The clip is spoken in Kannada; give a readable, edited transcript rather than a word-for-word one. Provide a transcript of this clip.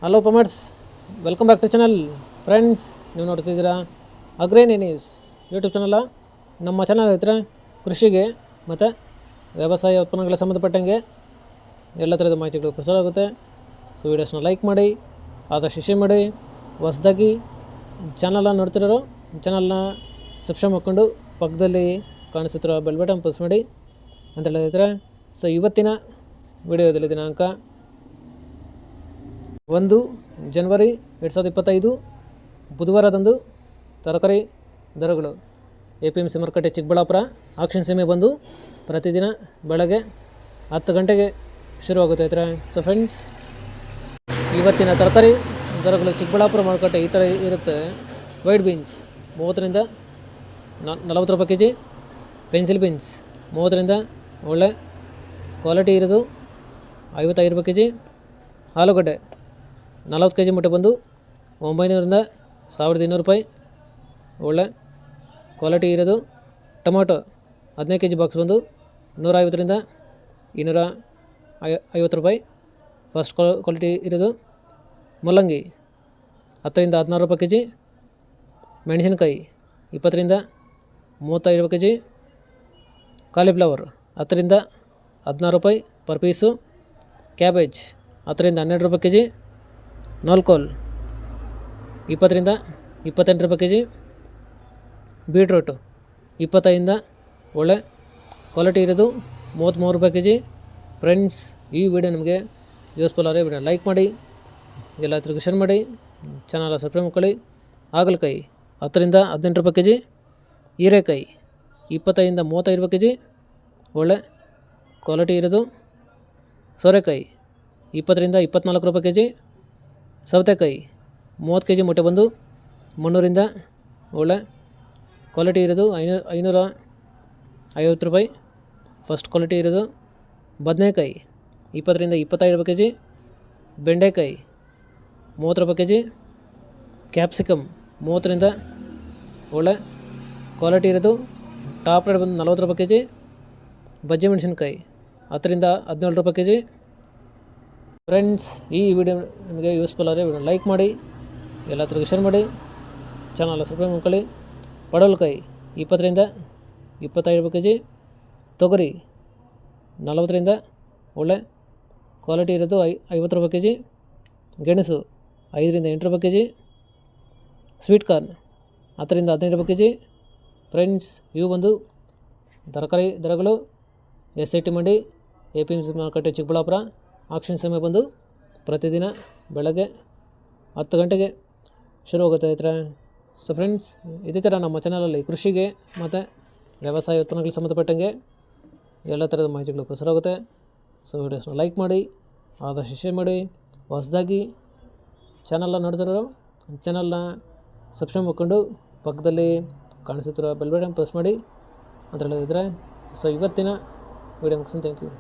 Hello farmers, welcome back to channel. Friends, ನೀವು ನೋಡ್ತಿದ್ದೀರಾ ಅಗ್ರೇನಿ ನ್ಯೂಸ್ ಯೂಟ್ಯೂಬ್ ಚಾನಲ. ನಮ್ಮ ಚಾನಲ್ ಹತ್ರ ಕೃಷಿಗೆ ಮತ್ತು ವ್ಯವಸಾಯ ಉತ್ಪನ್ನಗಳ ಸಂಬಂಧಪಟ್ಟಂಗೆ ಎಲ್ಲ ಥರದ ಮಾಹಿತಿಗಳು ಪ್ರಸಾರ ಆಗುತ್ತೆ. ಸೊ ವೀಡಿಯೋಸ್ನ ಲೈಕ್ ಮಾಡಿ, ಆದಷ್ಟು ಶೇರ್ ಮಾಡಿ. ಹೊಸದಾಗಿ ಚಾನಲ್ನ ನೋಡ್ತಿರೋರು ಚಾನಲ್ನ ಸಬ್ಸ್ಕ್ರೈಬ್ ಮಾಡಿಕೊಂಡು ಪಕ್ಕದಲ್ಲಿ ಕಾಣಿಸುತ್ತಿರೋ ಬೆಲ್ ಬಟನ್ ಪ್ರೆಸ್ ಮಾಡಿ ಅಂತ ಹೇಳಿದ್ರೆ. ಸೊ ಇವತ್ತಿನ ವಿಡಿಯೋದಲ್ಲಿ ದಿನಾಂಕ 1 ಜನವರಿ 2025 ಬುಧವಾರದಂದು ತರಕಾರಿ ದರಗಳು APMC ಮಾರುಕಟ್ಟೆ ಚಿಕ್ಕಬಳ್ಳಾಪುರ ಆಕ್ಷನ್ ಸೀಮೆ ಬಂದು ಪ್ರತಿದಿನ ಬೆಳಗ್ಗೆ 10 ಗಂಟೆಗೆ ಶುರುವಾಗುತ್ತೆ ಐತ್ರೆ. ಸೊ ಫ್ರೆಂಡ್ಸ್, ಇವತ್ತಿನ ತರಕಾರಿ ದರಗಳು ಚಿಕ್ಕಬಳ್ಳಾಪುರ ಮಾರುಕಟ್ಟೆ ಈ ಥರ ಇರುತ್ತೆ. ವೈಟ್ ಬೀನ್ಸ್ 30ರಿಂದ 40 ರೂಪಾಯಿ ಕೆಜಿ, ಪೆನ್ಸಿಲ್ ಬೀನ್ಸ್ 30ರಿಂದ ಒಳ್ಳೆ ಕ್ವಾಲಿಟಿ ಇರೋದು 55 ರೂಪಾಯಿ ಕೆಜಿ, ಆಲೂಗಡ್ಡೆ 40 ಕೆಜಿ ಮೂಟೆ ಬಂದು 900ರಿಂದ 1200 ರೂಪಾಯಿ ಒಳ್ಳೆ ಕ್ವಾಲಿಟಿ ಇರೋದು. ಟೊಮೊಟೊ 15 ಕೆಜಿ ಬಾಕ್ಸ್ ಬಂದು 150ರಿಂದ 250 ರೂಪಾಯಿ ಫಸ್ಟ್ ಕ್ವಾಲಿಟಿ ಇರೋದು. ಮೂಲಂಗಿ 10ರಿಂದ 16 ರೂಪಾಯಿ ಕೆಜಿ, ಮೆಣಸಿನಕಾಯಿ 20ರಿಂದ 35 ರೂಪಾಯಿ ಕೆಜಿ, ಕಾಲಿಫ್ಲವರ್ 10ರಿಂದ 16 ರೂಪಾಯಿ ಪರ್ ಪೀಸು, ಕ್ಯಾಬೇಜ್ 10ರಿಂದ 12 ರೂಪಾಯಿ ಕೆಜಿ, ನೋಲ್ಕೋಲ್ 20ರಿಂದ 28 ರೂಪಾಯಿ ಕೆಜಿ, ಬೀಟ್ರೂಟು 25ರಿಂದ ಒಳ್ಳೆ ಕ್ವಾಲಿಟಿ ಇರೋದು 33 ರೂಪಾಯಿ ಕೆಜಿ. ಫ್ರೆಂಡ್ಸ್, ಈ ವಿಡಿಯೋ ನಿಮಗೆ ಯೂಸ್ಫುಲ್ ಆದರೆ ವಿಡಿಯೋ ಲೈಕ್ ಮಾಡಿ, ಎಲ್ಲರಿಗೂ ಶೇರ್ ಮಾಡಿ, ಚಾನಲ್ ಸಬ್ಸ್ಕ್ರೈಬ್ ಮಾಡ್ಕೊಳ್ಳಿ. ಹಾಗಲಕಾಯಿ 10ರಿಂದ 18 ರೂಪಾಯಿ ಕೆಜಿ, ಹೀರೆಕಾಯಿ 25ರಿಂದ 35 ರೂಪಾಯಿ ಕೆಜಿ, ಒಳ್ಳೆ ಕ್ವಾಲಿಟಿ ಇರೋದು. ಸೋರೆಕಾಯಿ 20ರಿಂದ 24 ರೂಪಾಯಿ ಕೆಜಿ, ಸೌತೆಕಾಯಿ 30 ಕೆಜಿ ಮೂಟೆ ಬಂದು 300ರಿಂದ ಒಳ್ಳೆ ಕ್ವಾಲಿಟಿ ಇರೋದು 550 ರೂಪಾಯಿ ಫಸ್ಟ್ ಕ್ವಾಲಿಟಿ ಇರೋದು. ಬದನೆಕಾಯಿ 20ರಿಂದ 25 ರೂಪಾಯಿ ಕೆಜಿ, ಬೆಂಡೆಕಾಯಿ 30 ರೂಪಾಯಿ ಕೆಜಿ, ಕ್ಯಾಪ್ಸಿಕಮ್ 30ರಿಂದ ಒಳ್ಳೆ ಕ್ವಾಲಿಟಿ ಇರೋದು. ಟಾಪ್ ರೇಟ್ ಬಂದು 40 ರೂಪಾಯಿ ಕೆಜಿ. ಬಜ್ಜಿ ಮೆಣಸಿನ್ಕಾಯಿ 10ರಿಂದ 17 ರೂಪಾಯಿ ಕೆಜಿ. ಫ್ರೆಂಡ್ಸ್, ಈ ವಿಡಿಯೋ ನಿಮಗೆ ಯೂಸ್ಫುಲ್ ಆದರೆ ವಿಡಿಯೋ ಲೈಕ್ ಮಾಡಿ, ಎಲ್ಲರಿಗೂ ಶೇರ್ ಮಾಡಿ, ಚಾನಲ್ ಸಬ್ಸ್ಕ್ರೈಬ್ ಮಾಡ್ಕೊಳ್ಳಿ. ಪಡವಲಕಾಯಿ 20ರಿಂದ 25 ರೂಪಾಯಿ ಕೆಜಿ, ತೊಗರಿ 40ರಿಂದ ಒಳ್ಳೆ ಕ್ವಾಲಿಟಿ ಇರೋದು 50 ರೂಪಾಯಿ ಕೆಜಿ, ಗೆಣಸು 5ರಿಂದ 8 ರೂಪಾಯಿ ಕೆಜಿ, ಸ್ವೀಟ್ ಕಾರ್ನ್ 10ರಿಂದ 15 ರೂಪಾಯಿ ಕೆಜಿ. ಫ್ರೆಂಡ್ಸ್, ಇವು ಬಂದು ತರಕಾರಿ ದರಗಳು SIT ಮಂಡಿ APMC ಮಾರುಕಟ್ಟೆ ಚಿಕ್ಕಬಳ್ಳಾಪುರ ಆಕ್ಷನ್ ಸಮಯ ಬಂದು ಪ್ರತಿದಿನ ಬೆಳಗ್ಗೆ 10 ಗಂಟೆಗೆ ಶುರುವಾಗುತ್ತೆ ಐತ್ರೆ. ಸೊ ಫ್ರೆಂಡ್ಸ್, ಇದೇ ಥರ ನಮ್ಮ ಚಾನಲಲ್ಲಿ ಕೃಷಿಗೆ ಮತ್ತು ವ್ಯವಸಾಯ ಉತ್ಪನ್ನಗಳಿಗೆ ಸಂಬಂಧಪಟ್ಟಂಗೆ ಎಲ್ಲ ಥರದ ಮಾಹಿತಿಗಳು ಪ್ರಸಾರ ಆಗುತ್ತೆ. ಸೊ ವಿಡಿಯೋಸ್ನ ಲೈಕ್ ಮಾಡಿ, ಆದಷ್ಟು ಶೇರ್ ಮಾಡಿ. ಹೊಸದಾಗಿ ಚಾನಲ್ನ ನೋಡ್ತಿರೋ ಚಾನಲ್ನ ಸಬ್ಸ್ಕ್ರೈಬ್ ಮಾಡ್ಕೊಂಡು ಪಕ್ಕದಲ್ಲಿ ಕಾಣಿಸುತ್ತಿರೋ ಬೆಲ್ ಬಟನ್ ಪ್ರೆಸ್ ಮಾಡಿ ಅಂತ ಹೇಳಿದ್ರೆ. ಸೊ ಇವತ್ತಿನ ವಿಡಿಯೋ ಮುಗಿಸ್ತೀನಿ. Thank you.